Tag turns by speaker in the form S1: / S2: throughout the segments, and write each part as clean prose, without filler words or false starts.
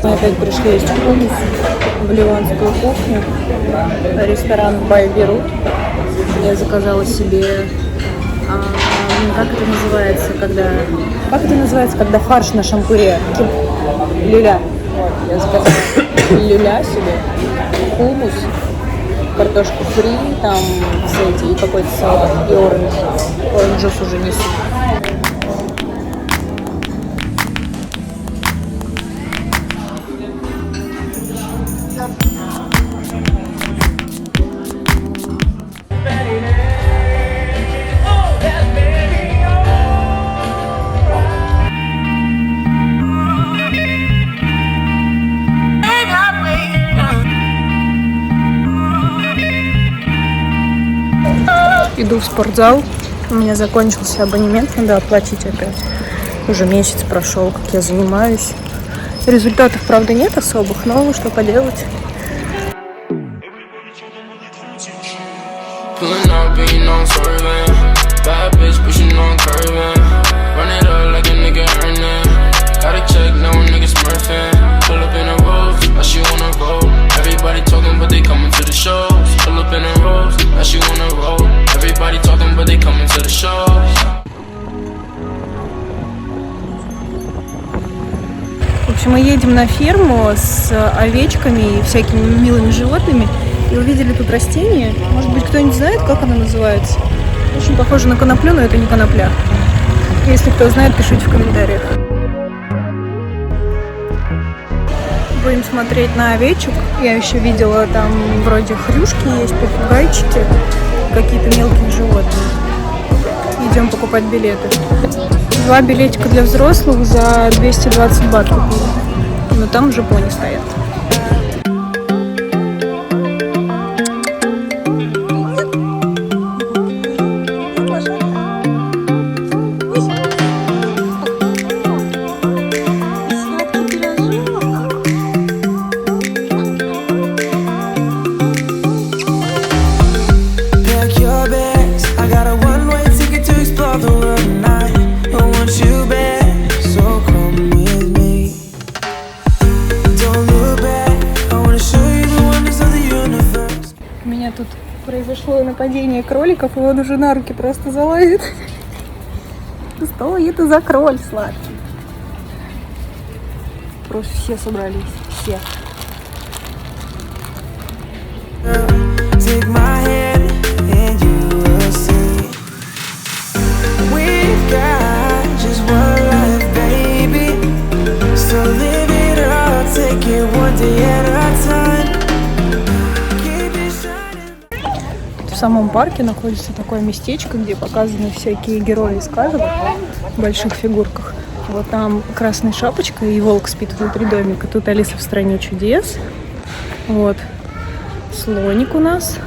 S1: Мы опять пришли есть хумус в ливанскую кухню, ресторан Байберут. Я заказала себе, как это называется, когда фарш на шампуре, люля. Вот, я заказала люля себе, хумус, картошку фри, там все эти, и какой-то салат, и оранжус уже несу. Иду в спортзал. У меня закончился абонемент, надо оплатить опять. Уже месяц прошел, как я занимаюсь. Результатов, правда, нет особых, но что поделать. В общем, мы едем на ферму с овечками и всякими милыми животными и увидели тут растение. Может быть, кто-нибудь знает, как оно называется? Очень похоже на коноплю, но это не конопля. Если кто знает, пишите в комментариях. Будем смотреть на овечек. Я еще видела, там вроде хрюшки есть, попугайчики, какие-то мелкие животные. Идем покупать билеты. 2 билетика для взрослых за 220 бат купила. Но там уже пони стоят. Тут произошло нападение кроликов, и он уже на руки просто залазит. Что это за кроль сладкий? Просто все собрались, все. В самом парке находится такое местечко, где показаны всякие герои сказок в больших фигурках. Вот там Красная Шапочка и волк спит внутри домика. Тут Алиса в стране чудес. Вот слоник у нас.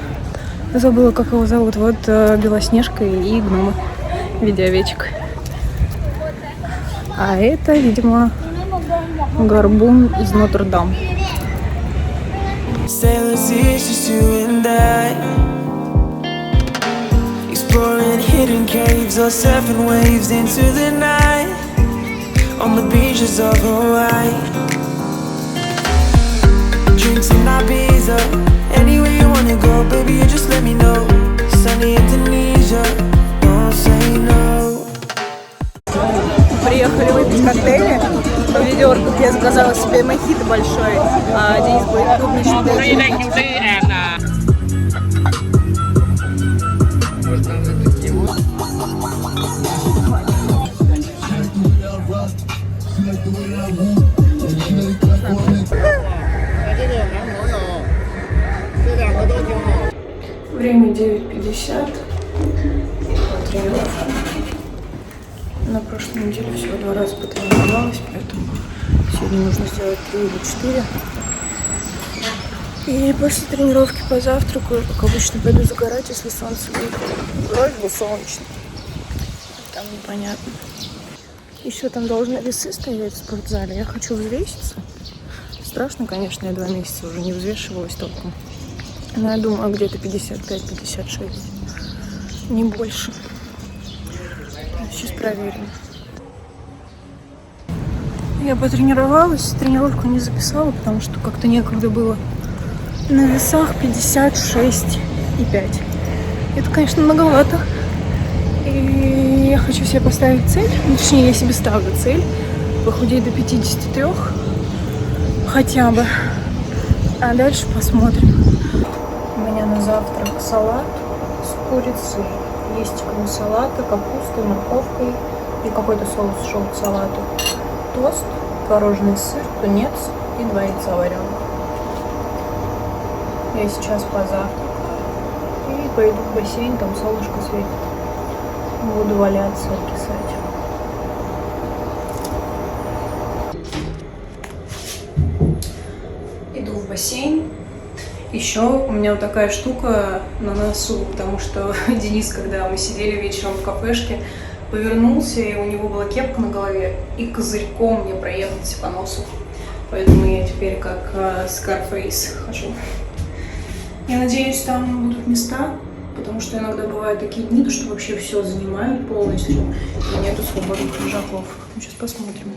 S1: Забыла, как его зовут. Вот Белоснежка и гномы в виде овечек. А это, видимо, горбун из Нотр-Дам. Exploring hidden caves or surfing waves into the night on the beaches of Hawaii. Drinks in Ibiza, anywhere you wanna go, baby, you just let me know. Sunny Indonesia, don't say no. Приехали выпить коктейли. В ведерках я заказала себе мохито большой, а Денис будет клубничный. Время 9:50. Тренировка. На прошлой неделе всего 2 раза потренировалась, поэтому сегодня нужно сделать 3 или 4. И после тренировки позавтракаю, как обычно, пойду загорать, если солнце выйдет. Вроде бы солнечно. Там непонятно. Еще там должны весы стоять в спортзале. Я хочу взвеситься. Страшно, конечно, я 2 месяца уже не взвешивалась толком. Но я думаю, где-то 55-56. Не больше. Сейчас проверим. Я потренировалась, тренировку не записала, потому что как-то некогда было. На весах 56,5. Это, конечно, многовато. И я хочу себе поставить цель, точнее, я себе ставлю цель похудеть до 53 хотя бы. А дальше посмотрим. У меня на завтрак салат с курицей, листиками салата, капустой, морковкой и какой-то соус шел к салату. Тост, творожный сыр, тунец и 2 яйца вареных. Я сейчас позавтракаю и пойду в бассейн, там солнышко светит. Буду валяться, откисать. Иду в бассейн. Еще у меня вот такая штука на носу, потому что Денис, когда мы сидели вечером в кафешке, повернулся, и у него была кепка на голове, и козырьком мне проехался по носу. Поэтому я теперь как Scarface хожу. Я надеюсь, там будут места, потому что иногда бывают такие дни, что вообще все занимают полностью, и нету свободных лежаков. Сейчас посмотрим.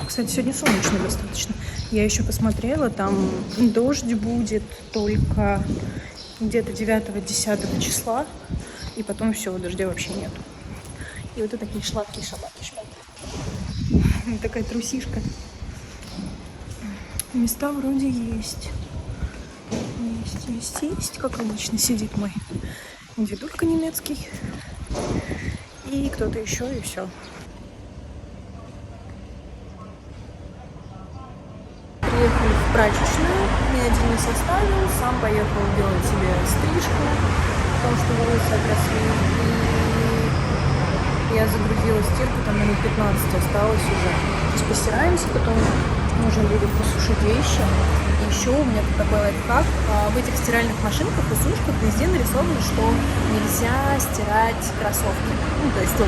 S1: Кстати, сегодня солнечно достаточно. Я еще посмотрела, там дождь будет только где-то 9-10 числа, и потом все, дождя вообще нету. И вот это такие шладкие шабаки, шпаки. Такая трусишка. Места вроде есть. Есть, как обычно сидит мой дедулька немецкий. И кто-то еще, и все. Приехали в прачечную, меня Денис оставил, сам поехал делать себе стрижку, потому что волосы отросли. И я загрузила стирку, там минут 15 осталось уже. Сейчас постираемся, потом нужно будет посушить вещи. И еще у меня тут такой лайфхак. В этих стиральных машинках и сушках везде нарисовано, что нельзя стирать кроссовки. Ну, то есть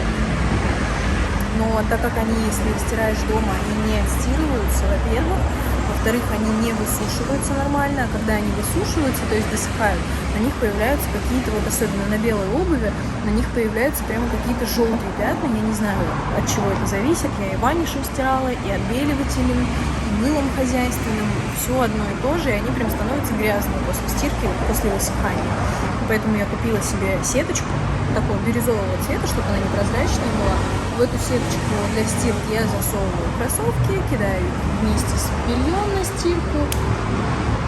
S1: но так как они, если их стираешь дома, они не отстирываются, во-первых. Во-вторых, они не высушиваются нормально, а когда они высушиваются, то есть досыхают, на них появляются какие-то, вот особенно на белой обуви, на них появляются прямо какие-то желтые пятна. Я не знаю, от чего это зависит. Я и ванишем стирала, и отбеливателем, и мылом хозяйственным. Все одно и то же, и они прям становятся грязные после стирки, после высыхания. Поэтому я купила себе сеточку такого бирюзового цвета, чтобы она непрозрачная была. В эту сеточку для стирки я засовываю кроссовки, кидаю их вместе с бельем на стирку,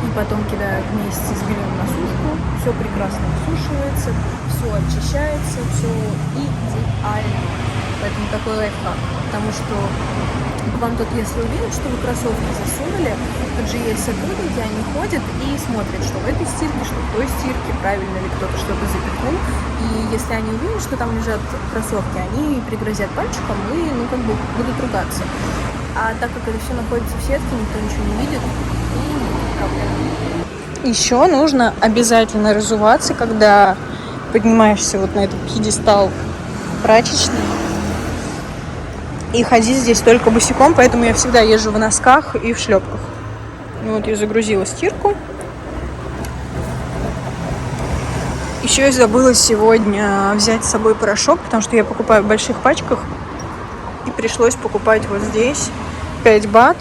S1: и потом кидаю вместе с бельем на сушку. Все прекрасно высушивается, все очищается, все идеально. Поэтому такой лайфхак. Потому что вам тут, если увидят, что вы кроссовки засунули, тут же есть сотрудники, они ходят и смотрят, что в этой стирке, что в той стирке, правильно ли кто-то что-то запихнул. И если они увидят, что там лежат кроссовки, они пригрозят пальчиком и, будут ругаться. А так как это все находится в сетке, никто ничего не видит, и проблем. Еще нужно обязательно разуваться, когда поднимаешься вот на этот пьедестал прачечный. И ходить здесь только босиком, поэтому я всегда езжу в носках и в шлепках. Вот я загрузила стирку. Еще я забыла сегодня взять с собой порошок, потому что я покупаю в больших пачках. И пришлось покупать вот здесь 5 бат.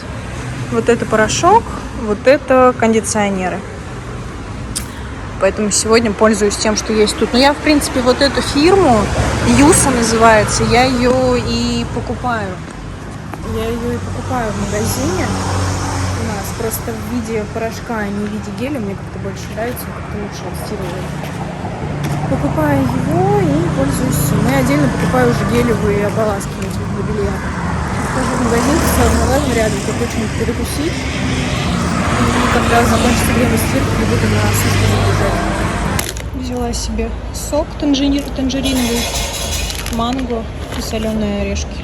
S1: Вот это порошок, вот это кондиционеры. Поэтому сегодня пользуюсь тем, что есть тут. Но я, в принципе, вот эту фирму, Юса называется, я ее и покупаю. Я ее и покупаю в магазине. У нас просто в виде порошка, а не в виде геля. Мне как-то больше нравится, как-то лучше отстирывает. Покупаю его и пользуюсь. Ну, я отдельно покупаю уже гелевые ополаскиватели для белья. Хожу в магазин, сразу рядом, хочу что-нибудь перекусить. И когда закончится время стирки, буду на сушку загружать. Взяла себе сок танжериновый, манго и соленые орешки.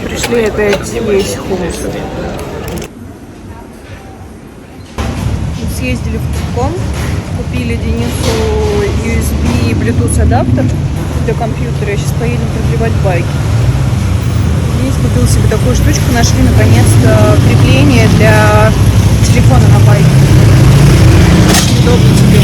S1: Пришли опять есть хумус. Съездили в Тупком, купили Денису USB Bluetooth адаптер для компьютера. Сейчас поедем продлевать байки. Денис купил себе такую штучку, нашли наконец-то крепление для телефона на байке. Удобно тебе.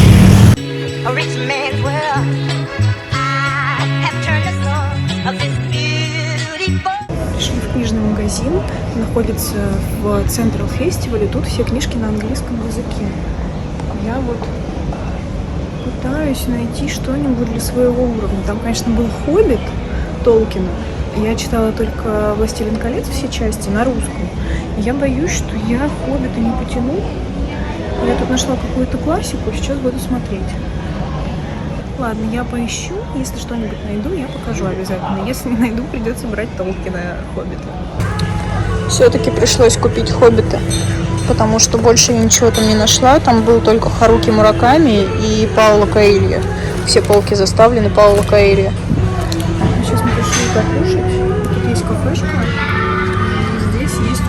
S1: находится в Central Festival, и тут все книжки на английском языке. Я вот пытаюсь найти что-нибудь для своего уровня. Там, конечно, был «Хоббит» Толкина. Я читала только «Властелин колец» все части на русском. И я боюсь, что я «Хоббита» не потяну. Я тут нашла какую-то классику, сейчас буду смотреть. Ладно, я поищу. Если что-нибудь найду, я покажу обязательно. Если не найду, придется брать Толкина «Хоббита». Все-таки пришлось купить «Хоббита», потому что больше я ничего там не нашла. Там был только Харуки Мураками и Пауло Коэльо. Все полки заставлены Пауло Коэльо. Сейчас мы решили покушать. Тут есть кафешка. Здесь есть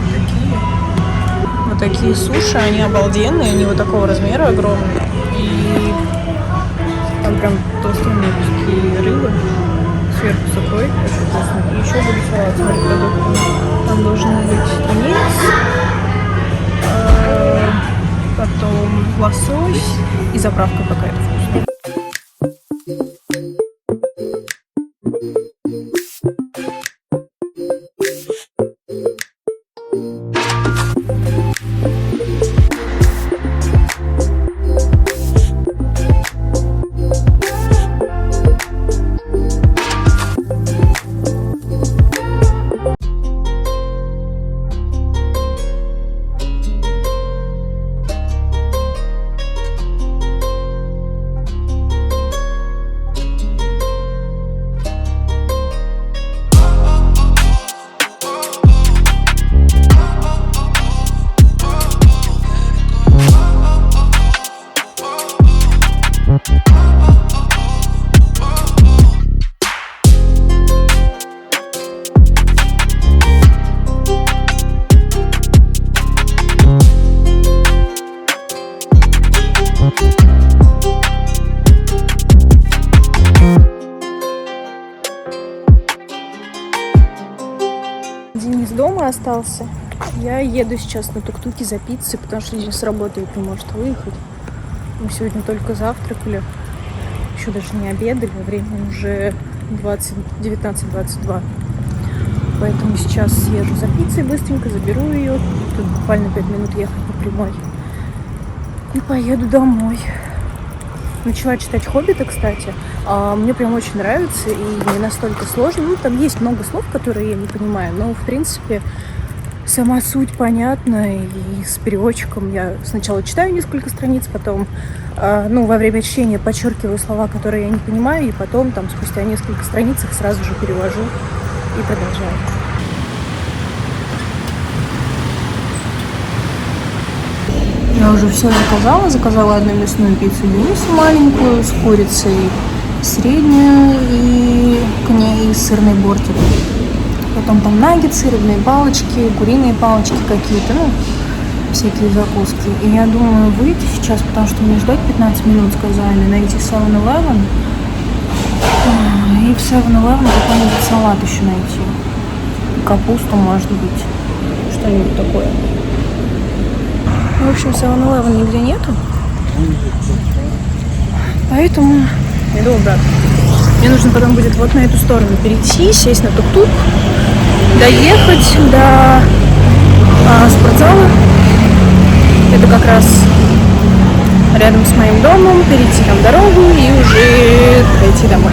S1: вот такие суши. Они обалденные, они вот такого размера огромные. И там прям толстенные куски рыбы. Сверху с икрой. Очень вкусно. И еще буду салат с морепродуктами. Там должен быть тунец, потом лосось и заправка какая-то вкусная. Денис дома остался. Я еду сейчас на тук-туке за пиццей, потому что Денис работает, не может выехать. Мы сегодня только завтракали, еще даже не обедали, время уже 19:22. Поэтому сейчас съезжу за пиццей быстренько, заберу ее. Тут буквально 5 минут ехать по прямой. И поеду домой. Начала читать «Хоббита», кстати. Мне прям очень нравится и не настолько сложно. Ну, там есть много слов, которые я не понимаю, но, в принципе, сама суть понятна. И с переводчиком я сначала читаю несколько страниц, потом, во время чтения подчеркиваю слова, которые я не понимаю, и потом, там, спустя несколько страниц их сразу же перевожу и продолжаю. Я уже все заказала. Заказала одну мясную пиццу Денису маленькую с курицей, среднюю и к ней сырный бортик. Потом там наггетсы, рыбные палочки, куриные палочки какие-то, всякие закуски. И я думаю выйти сейчас, потому что мне ждать 15 минут сказали, найти 7-Eleven. И в 7-Eleven какой-нибудь салат еще найти. Капусту, может быть. Что-нибудь такое. В общем, 7-Eleven нигде нету. Поэтому иду обратно. Мне нужно потом будет вот на эту сторону перейти, сесть на тук-тук, доехать до спортзала. Это как раз рядом с моим домом, перейти там дорогу и уже дойти домой.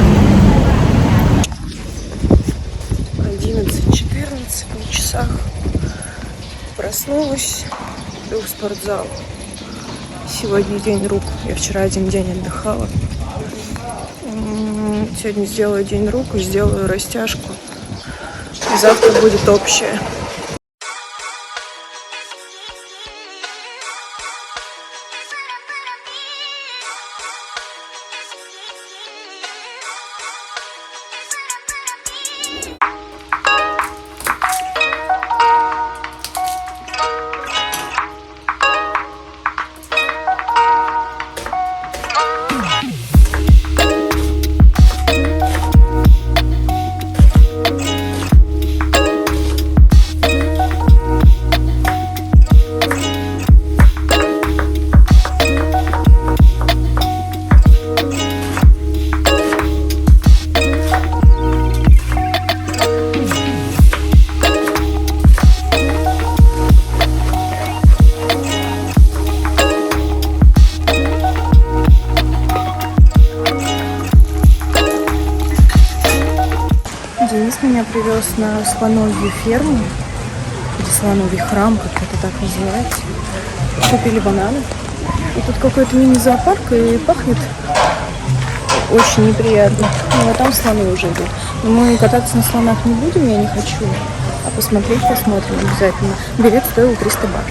S1: 11:14 на часах. Проснулась, иду в спортзал. Сегодня день рук. Я вчера один день отдыхала. Сегодня сделаю день рук и сделаю растяжку. И завтра будет общая. привез на слоновью ферму, или слоновий храм, как это так называется. Купили бананы. И тут какой-то мини-зоопарк, и пахнет очень неприятно. Ну, а там слоны уже идут. Но мы кататься на слонах не будем, я не хочу. А посмотреть посмотрим обязательно. Билет стоил 300 бат.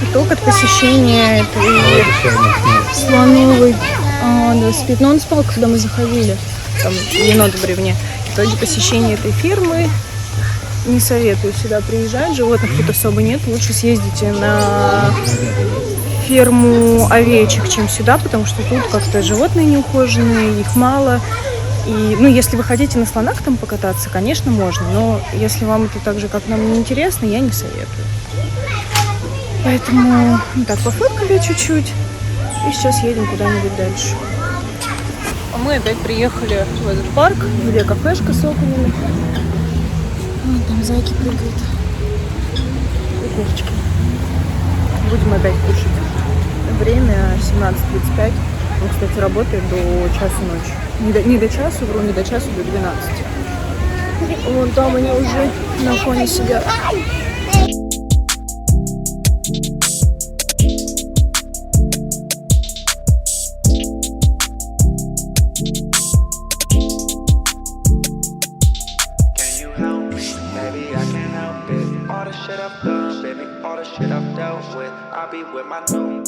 S1: Итог от посещения этой слоновой 25. Но он спал, когда мы заходили. Там енот в бревне. В итоге посещения этой фермы не советую сюда приезжать. Животных тут особо нет. Лучше съездите на ферму овечек, чем сюда, потому что тут как-то животные неухоженные, их мало. И, ну, если вы хотите на слонах там покататься, конечно, можно. Но если вам это так же, как нам, не интересно, я не советую. Поэтому так, пофоткали чуть-чуть. И сейчас едем куда-нибудь дальше. А мы опять приехали в этот парк, где кафешка с окнами. Вон там зайки прыгают. И кошечки. Будем опять кушать. Время 17:35. Он, кстати, работает до часу ночи. Не до часу, вру, не до часу, до 12. Вон там они уже на фоне сидят.
S2: Shit I've done, baby, all the shit I've dealt with. I be with my new